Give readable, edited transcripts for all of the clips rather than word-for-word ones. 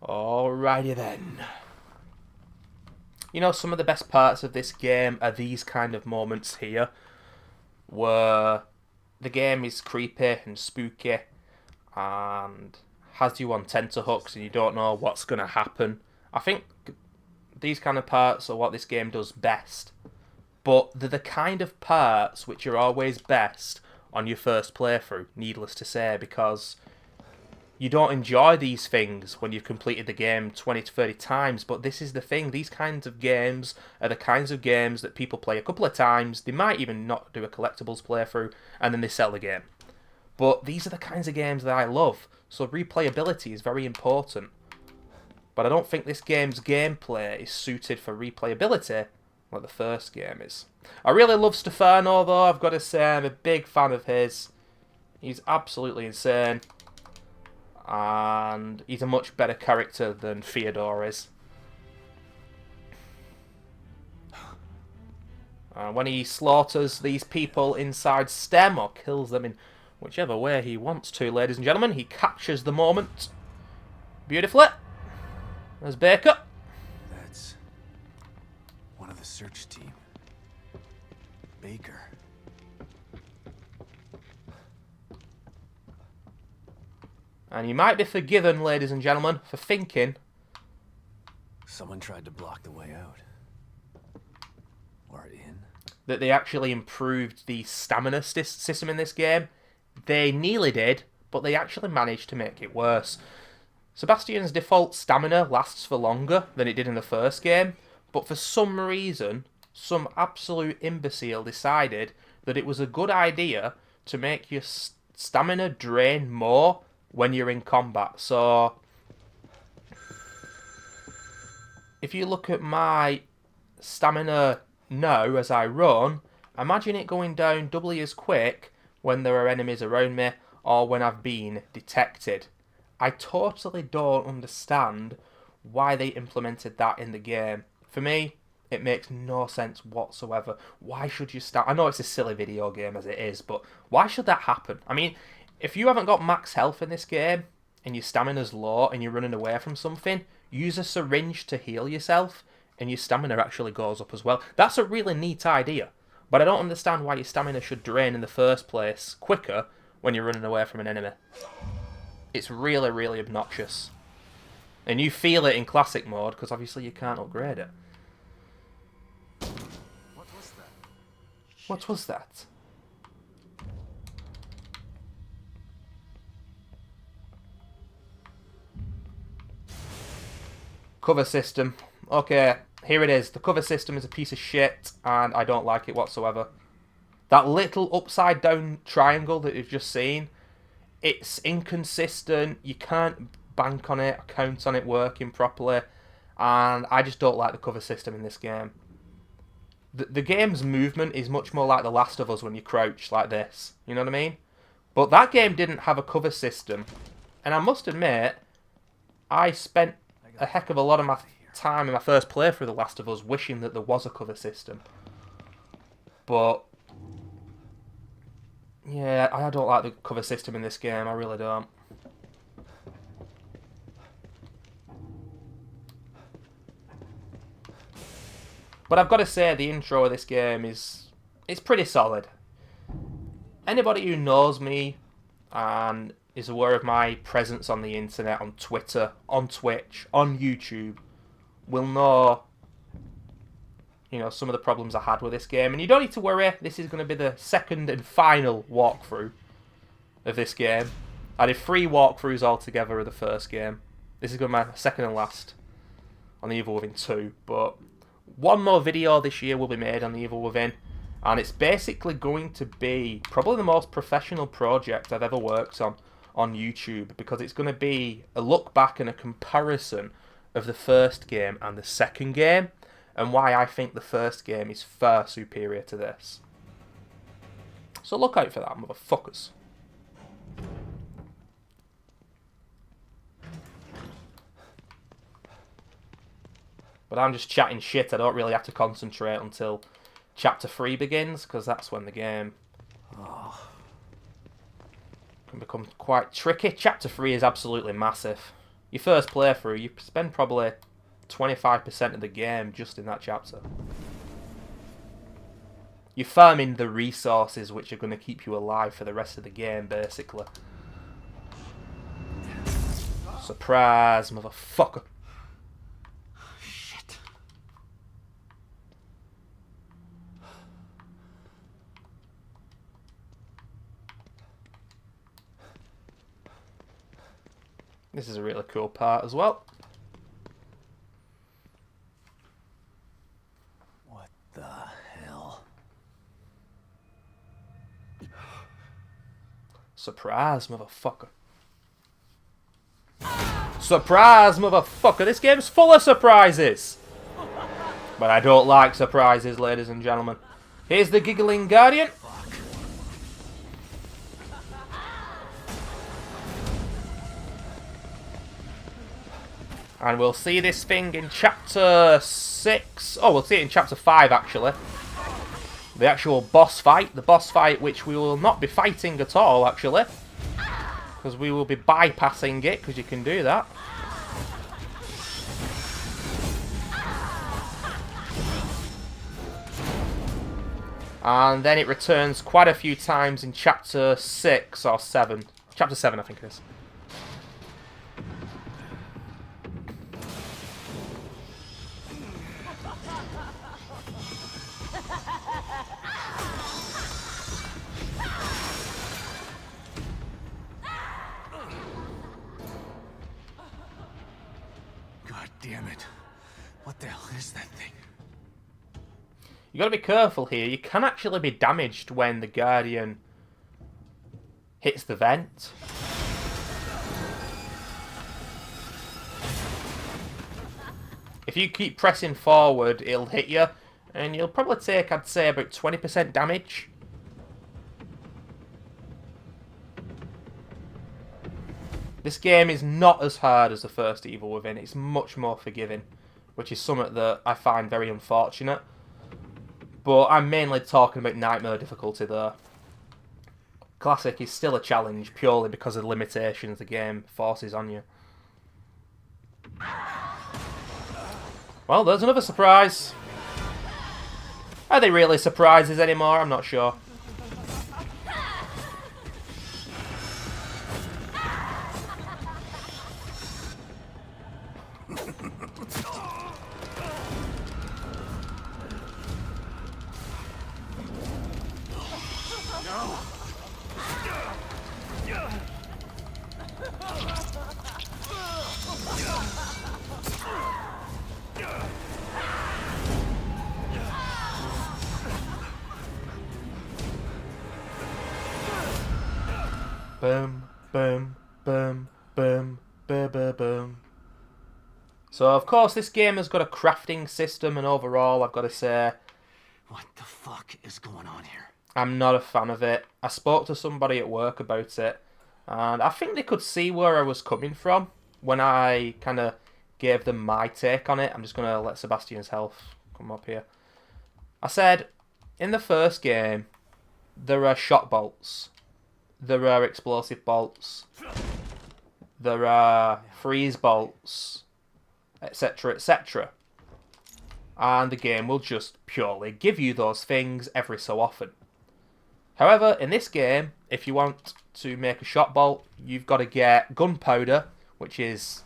Alrighty then. You know, some of the best parts of this game are these kind of moments here, where the game is creepy and spooky and has you on tenterhooks and you don't know what's going to happen. I think these kind of parts are what this game does best, but they're the kind of parts which are always best on your first playthrough, needless to say, because you don't enjoy these things when you've completed the game 20 to 30 times, but this is the thing. These kinds of games are the kinds of games that people play a couple of times. They might even not do a collectibles playthrough, and then they sell the game. But these are the kinds of games that I love, so replayability is very important. But I don't think this game's gameplay is suited for replayability like the first game is. I really love Stefano, though. I've got to say, I'm a big fan of his. He's absolutely insane. And he's a much better character than Theodore is. And when he slaughters these people inside STEM, or kills them in whichever way he wants to, ladies and gentlemen, he captures the moment beautifully. There's Baker. That's one of the search team. Baker. And you might be forgiven, ladies and gentlemen, for thinking Someone tried to block the way out. Or in. that they actually improved the stamina system in this game. They nearly did, but they actually managed to make it worse. Sebastian's default stamina lasts for longer than it did in the first game, but for some reason, some absolute imbecile decided that it was a good idea to make your stamina drain more when you're in combat. So if you look at my stamina now as I run, imagine it going down doubly as quick when there are enemies around me or when I've been detected. I totally don't understand why they implemented that in the game. For me, it makes no sense whatsoever. Why should you start? I know it's a silly video game as it is, but why should that happen? I mean, if you haven't got max health in this game and your stamina's low and you're running away from something, use a syringe to heal yourself and your stamina actually goes up as well. That's a really neat idea, but I don't understand why your stamina should drain in the first place quicker when you're running away from an enemy. It's really, really obnoxious. And you feel it in classic mode because obviously you can't upgrade it. What was that? What was that? Cover system. Okay, here it is. The cover system is a piece of shit and I don't like it whatsoever. That little upside down triangle that you've just seen, it's inconsistent. You can't bank on it, count on it working properly, and I just don't like the cover system in this game. The game's movement is much more like The Last of Us when you crouch like this, you know what I mean? But that game didn't have a cover system, and I must admit, I spent a heck of a lot of my time in my first playthrough of The Last of Us wishing that there was a cover system. But yeah, I don't like the cover system in this game, I really don't. But I've got to say, the intro of this game is pretty solid. Anybody who knows me and is aware of my presence on the internet, on Twitter, on Twitch, on YouTube, will know, you know, some of the problems I had with this game. And you don't need to worry, this is going to be the second and final walkthrough of this game. I did 3 walkthroughs altogether of the first game. This is going to be my second and last on The Evil Within 2. But one more video this year will be made on The Evil Within. And it's basically going to be probably the most professional project I've ever worked on YouTube. Because it's going to be a look back and a comparison of the first game and the second game. And why I think the first game is far superior to this. So look out for that, motherfuckers. But I'm just chatting shit. I don't really have to concentrate until Chapter 3 begins, because that's when the game can become quite tricky. Chapter 3 is absolutely massive. your first playthrough, you spend probably 25% of the game just in that chapter. You're farming the resources which are going to keep you alive for the rest of the game, basically. Surprise, motherfucker. Shit. This is a really cool part as well. What the hell? Surprise, motherfucker. Surprise, motherfucker. This game's full of surprises. But I don't like surprises, ladies and gentlemen. Here's the Giggling Guardian. And we'll see this thing in chapter 6. Oh, we'll see it in chapter 5, actually. The actual boss fight. The boss fight which we will not be fighting at all, actually. Because we will be bypassing it, because you can do that. And then it returns quite a few times in chapter 6 or 7. Chapter 7, I think it is. God damn it. What the hell is that thing? You got to be careful here. You can actually be damaged when the Guardian hits the vent. If you keep pressing forward, it'll hit you, and you'll probably take, I'd say, about 20% damage. This game is not as hard as the first Evil Within. It's much more forgiving, which is something that I find very unfortunate. But I'm mainly talking about Nightmare difficulty there. Classic is still a challenge purely because of the limitations the game forces on you. Well, there's another surprise. Are they really surprises anymore? I'm not sure. Boom, boom, boom, boom, boom, boom, boom. So, of course, this game has got a crafting system, and overall, I've got to say, What the fuck is going on here? I'm not a fan of it. I spoke to somebody at work about it, and I think they could see where I was coming from when I kind of gave them my take on it. I'm just going to let Sebastian's health come up here. I said, in the first game, there are shot bolts. There are explosive bolts. There are freeze bolts, etc., etc. And the game will just purely give you those things every so often. However, in this game, if you want to make a shot bolt, you've got to get gunpowder, which is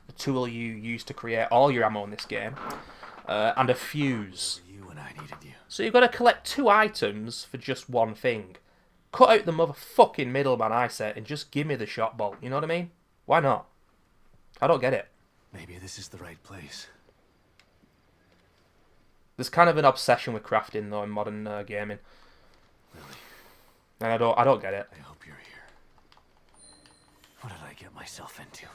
the tool you use to create all your ammo in this game, and a fuse. You when I needed you. So you've got to collect 2 items for just one thing. Cut out the motherfucking middleman, I said, and just give me the shot bolt. You know what I mean? Why not? I don't get it. Maybe this is the right place. There's kind of an obsession with crafting though in modern gaming, Really? and I don't get it. I hope you're here. What did I get myself into?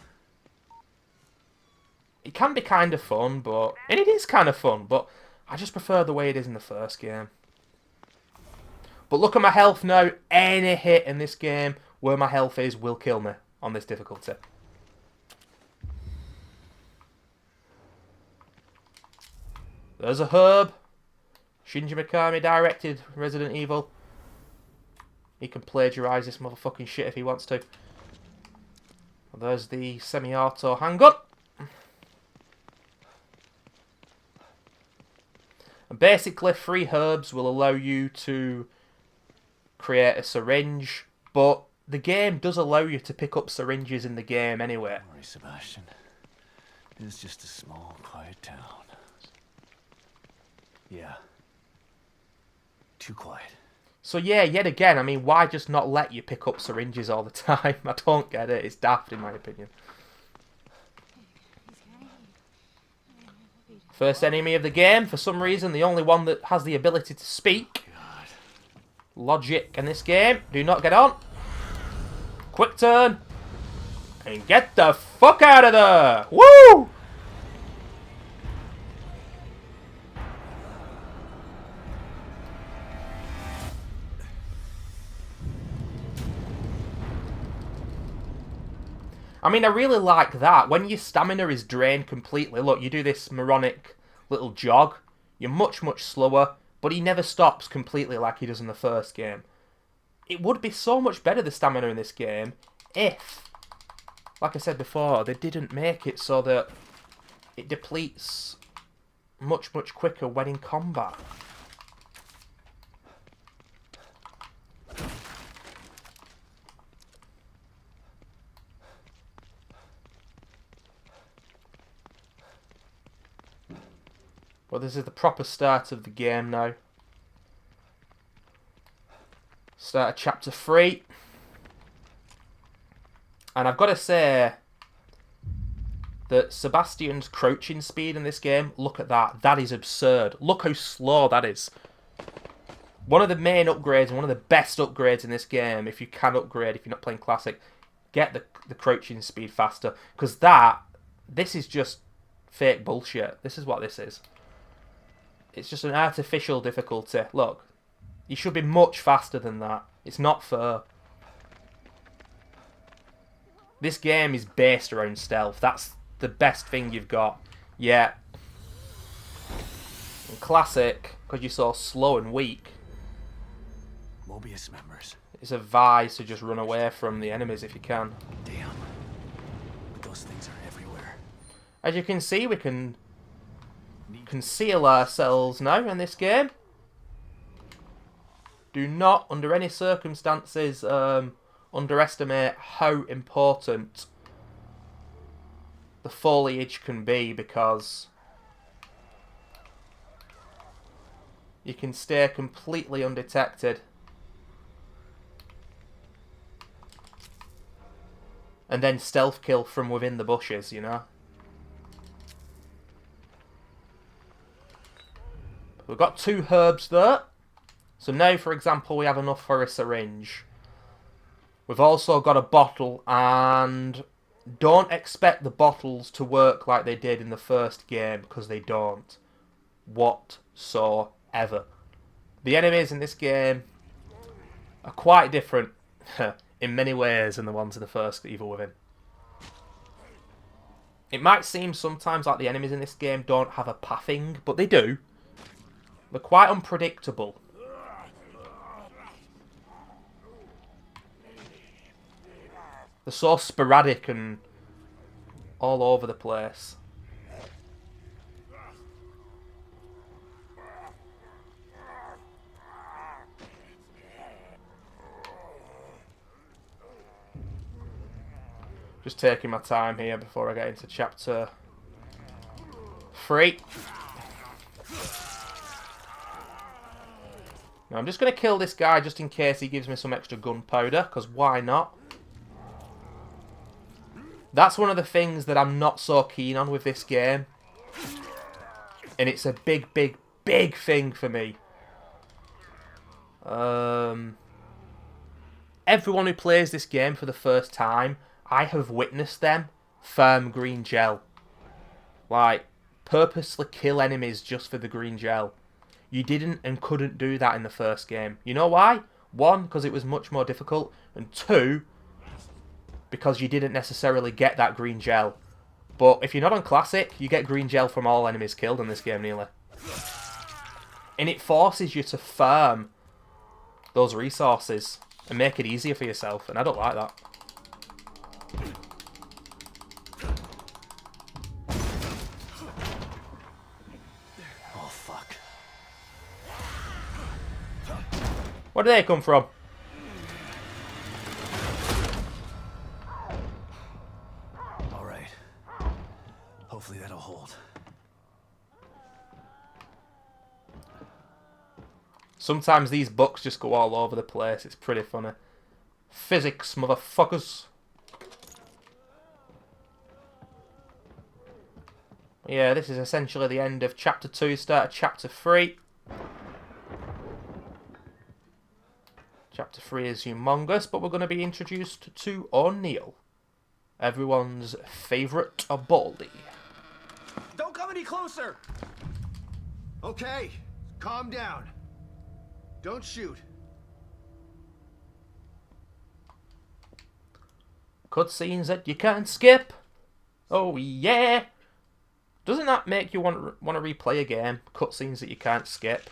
It can be kind of fun, and it is kind of fun, but I just prefer the way it is in the first game. But look at my health now. Any hit in this game where my health is will kill me on this difficulty. There's a herb. Shinji Mikami directed Resident Evil. He can plagiarise this motherfucking shit if he wants to. There's the semi-auto handgun. And basically, 3 herbs will allow you to create a syringe, but the game does allow you to pick up syringes in the game anyway. Don't worry, Sebastian. It's just a small, quiet town. Yeah. Too quiet. So yeah, yet again, I mean, why just not let you pick up syringes all the time? I don't get it. It's daft in my opinion. First enemy of the game, for some reason, the only one that has the ability to speak. God. Logic in this game. Do not get on. Quick turn. And get the fuck out of there. Woo! I mean, I really like that. When your stamina is drained completely, look, you do this moronic little jog. You're much, much slower, but he never stops completely like he does in the first game. It would be so much better, the stamina in this game, if, like I said before, they didn't make it so that it depletes much, much quicker when in combat. Well, this is the proper start of the game now. Start of chapter 3. And I've got to say that Sebastian's crouching speed in this game, look at that. That is absurd. Look how slow that is. One of the main upgrades, one of the best upgrades in this game, if you can upgrade, if you're not playing Classic, get the crouching speed faster. Because this is just fake bullshit. This is what this is. It's just an artificial difficulty. Look, you should be much faster than that. It's not fair. This game is based around stealth. That's the best thing you've got. Yeah. In Classic, because you're so slow and weak, Mobius members. it's advised to just run away from the enemies if you can. Damn. But those things are everywhere. As you can see, we can conceal ourselves now in this game. Do not, under any circumstances, underestimate how important the foliage can be, because you can stay completely undetected. And then stealth kill from within the bushes, you know. We've got 2 herbs there. So now, for example, we have enough for a syringe. We've also got a bottle, and don't expect the bottles to work like they did in the first game, because they don't. Whatsoever. The enemies in this game are quite different in many ways than the ones in the first Evil Within. It might seem sometimes like the enemies in this game don't have a pathing, but they do. They're quite unpredictable. They're so sporadic and all over the place. Just taking my time here before I get into chapter 3. Now I'm just going to kill this guy just in case he gives me some extra gunpowder, because why not? That's one of the things that I'm not so keen on with this game. And it's a big, big, big thing for me. Everyone who plays this game for the first time, I have witnessed them farm green gel. Like, purposely kill enemies just for the green gel. You didn't and couldn't do that in the first game. You know why? 1, because it was much more difficult. And 2, because you didn't necessarily get that green gel. But if you're not on Classic, you get green gel from all enemies killed in this game nearly. And it forces you to farm those resources and make it easier for yourself. And I don't like that. Where did they come from? All right. Hopefully that'll hold. Sometimes these books just go all over the place. It's pretty funny. Physics, motherfuckers. Yeah, this is essentially the end of Chapter 2, start of Chapter 3. Chapter 3 is humongous, but we're going to be introduced to O'Neill. Everyone's favourite Baldy. Don't come any closer! Okay, calm down. Don't shoot. Cutscenes that you can't skip. Oh yeah! Doesn't that make you want to replay a game? Cutscenes that you can't skip.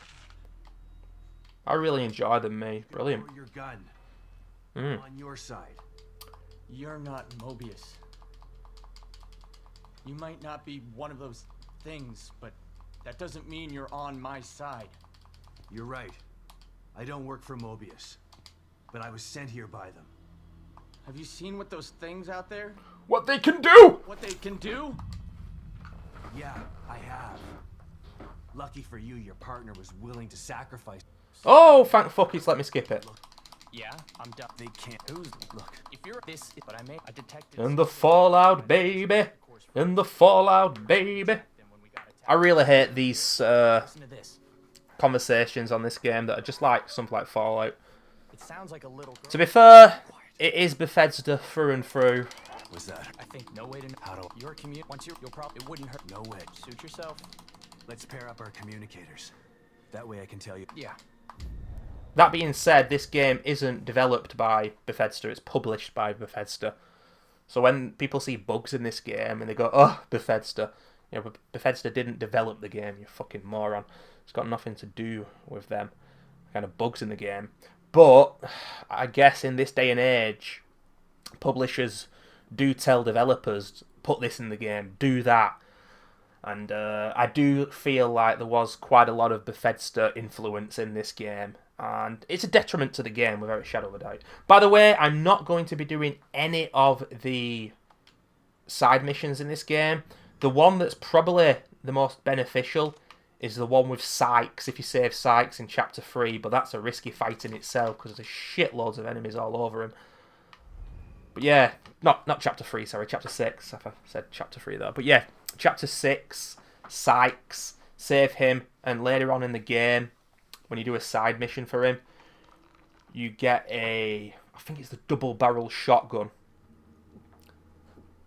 I really enjoy them, me. Brilliant. Your gun. On your side. You're not Mobius. You might not be one of those things, but that doesn't mean you're on my side. You're right. I don't work for Mobius, but I was sent here by them. Have you seen what those things out there? What they can do! What they can do? Yeah, I have. Lucky for you, your partner was willing to sacrifice. Oh, thank fuck he's let me skip it. Yeah, I'm done. They can't. Who's Look. If you're this, but I made a detective. In the fallout, baby. In the fallout, baby. I really hate these Listen to this. conversations on this game that are just like something like Fallout. It sounds like a little girl. To be fair, it is Bethesda through and through. Was that? I think no way to know How do your commute. Once you'll probably it wouldn't hurt. No way. Suit yourself. Let's pair up our communicators. That way I can tell you. Yeah. That being said, this game isn't developed by Bethesda, it's published by Bethesda. So when people see bugs in this game and they go, oh, Bethesda, you know, Bethesda didn't develop the game, you fucking moron. It's got nothing to do with them. Kind of bugs in the game. But I guess in this day and age, publishers do tell developers, put this in the game, do that. And I do feel like there was quite a lot of Bethesda influence in this game. And it's a detriment to the game, without a shadow of a doubt. By the way, I'm not going to be doing any of the side missions in this game. The one that's probably the most beneficial is the one with Sykes, if you save Sykes in Chapter 3. But that's a risky fight in itself, because there's shitloads of enemies all over him. But yeah, not Chapter 3, sorry, Chapter 6. I said Chapter 3 there. But yeah, Chapter 6, Sykes, save him, and later on in the game, when you do a side mission for him, you get I think it's the double-barrel shotgun.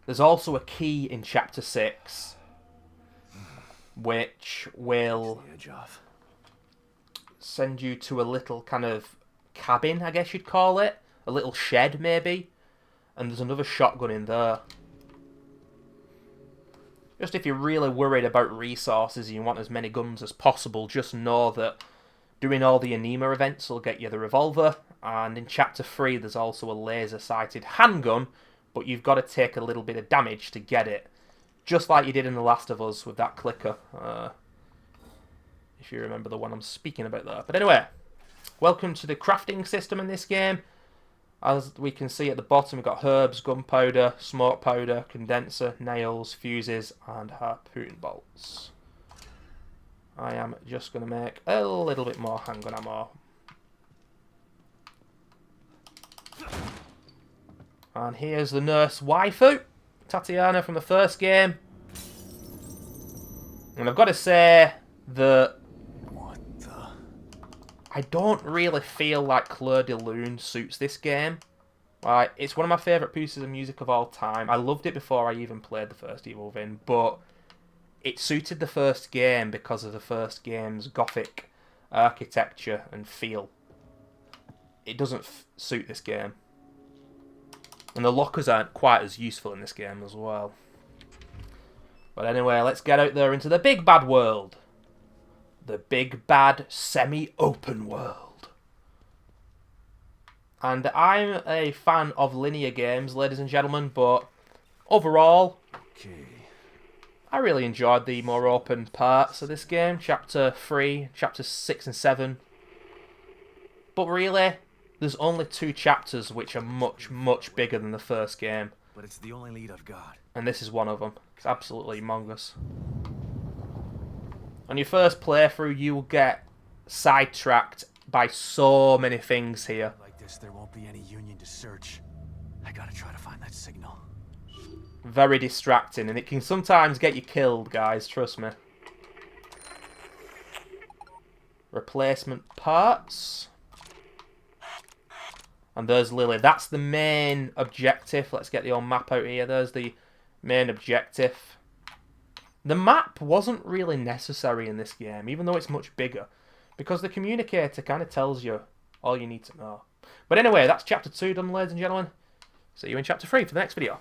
There's also a key in Chapter 6, which will send you to a little kind of cabin, I guess you'd call it. A little shed, maybe. And there's another shotgun in there. Just if you're really worried about resources and you want as many guns as possible, just know that doing all the Anima events will get you the revolver. And in Chapter 3, there's also a laser-sighted handgun, but you've got to take a little bit of damage to get it. Just like you did in The Last of Us with that clicker. If you remember the one I'm speaking about there. But anyway, welcome to the crafting system in this game. As we can see at the bottom, we've got herbs, gunpowder, smoke powder, condenser, nails, fuses, and harpoon bolts. I am just going to make a little bit more handgun ammo. And here's the nurse waifu, Tatiana from the first game. And I've got to say that I don't really feel like Claire de Lune suits this game. Right, it's one of my favourite pieces of music of all time. I loved it before I even played the first Evil Within, but it suited the first game because of the first game's gothic architecture and feel. It doesn't suit this game. And the lockers aren't quite as useful in this game as well. But anyway, let's get out there into the big bad world. The big bad semi-open world. And I'm a fan of linear games, ladies and gentlemen, but overall, I really enjoyed the more open parts of this game. Chapter 3, Chapter 6 and 7. But really, there's only 2 chapters which are much, much bigger than the first game. But it's the only lead I've got. And this is one of them. It's absolutely humongous. On your first playthrough, you will get sidetracked by so many things here. Like this, there won't be any Union to search. I gotta try to find that signal. Very distracting, and it can sometimes get you killed, guys, trust me. Replacement parts. And there's Lily. That's the main objective. Let's get the old map out here. There's the main objective. The map wasn't really necessary in this game, even though it's much bigger, because the communicator kind of tells you all you need to know. But anyway, that's chapter 2 done, ladies and gentlemen. See you in chapter 3 for the next video.